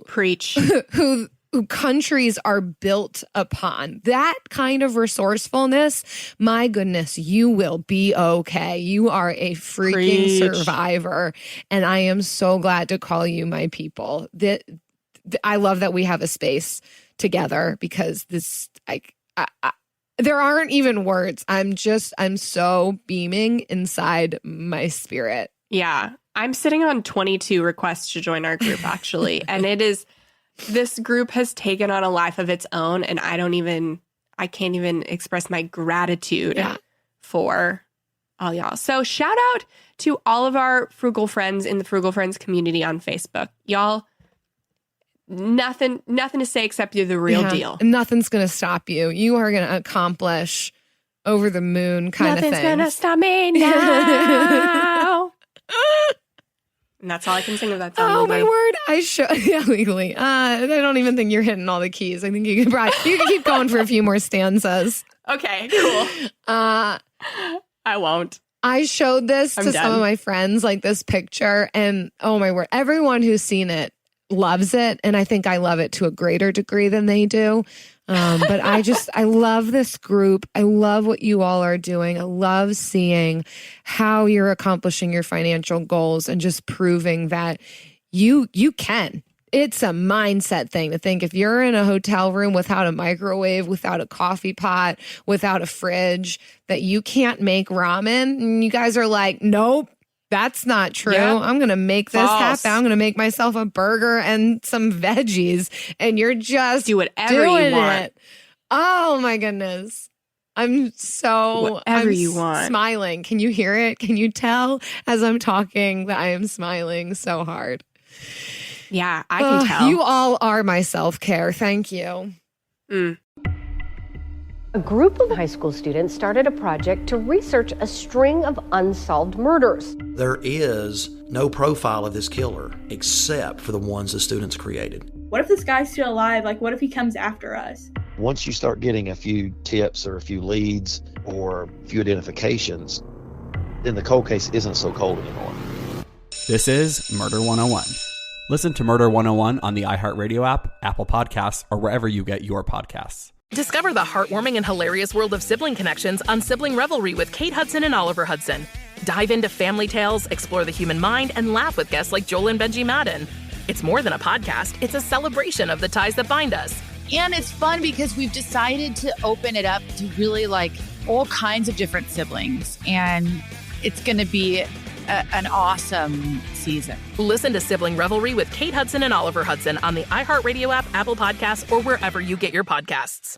preach, who countries are built upon. That kind of resourcefulness, my goodness, you will be okay. You are a freaking survivor. And I am so glad to call you my people. I love that we have a space together, because this, there aren't even words. I'm so beaming inside my spirit. Yeah. I'm sitting on 22 requests to join our group, actually. And this group has taken on a life of its own, and I can't even express my gratitude for all y'all. So shout out to all of our Frugal friends in the Frugal Friends community on Facebook. Y'all, nothing to say except you're the real deal. Nothing's going to stop you. You are going to accomplish over the moon kind of thing. Nothing's going to stop me now. And that's all I can sing of that song. Oh, my word. Legally. I don't even think you're hitting all the keys. I think you can keep going for a few more stanzas. Okay, cool. I won't. I showed this some of my friends, like this picture, and oh my word, everyone who's seen it loves it. And I think I love it to a greater degree than they do. But I love this group. I love what you all are doing. I love seeing how you're accomplishing your financial goals and just proving that you can. It's a mindset thing to think if you're in a hotel room without a microwave, without a coffee pot, without a fridge, that you can't make ramen. And you guys are like, nope. That's not true. Yep. I'm going to make this happen. I'm going to make myself a burger and some veggies. And you're just do whatever you want. Oh my goodness. I'm smiling. Can you hear it? Can you tell as I'm talking that I am smiling so hard? Yeah, I can tell. You all are my self-care. Thank you. A group of high school students started a project to research a string of unsolved murders. There is no profile of this killer except for the ones the students created. What if this guy's still alive? Like, what if he comes after us? Once you start getting a few tips or a few leads or a few identifications, then the cold case isn't so cold anymore. This is Murder 101. Listen to Murder 101 on the iHeartRadio app, Apple Podcasts, or wherever you get your podcasts. Discover the heartwarming and hilarious world of sibling connections on Sibling Revelry with Kate Hudson and Oliver Hudson. Dive into family tales, explore the human mind, and laugh with guests like Joel and Benji Madden. It's more than a podcast, it's a celebration of the ties that bind us. And it's fun because we've decided to open it up to really like all kinds of different siblings. And it's going to be an awesome season. Listen to Sibling Revelry with Kate Hudson and Oliver Hudson on the iHeartRadio app, Apple Podcasts, or wherever you get your podcasts.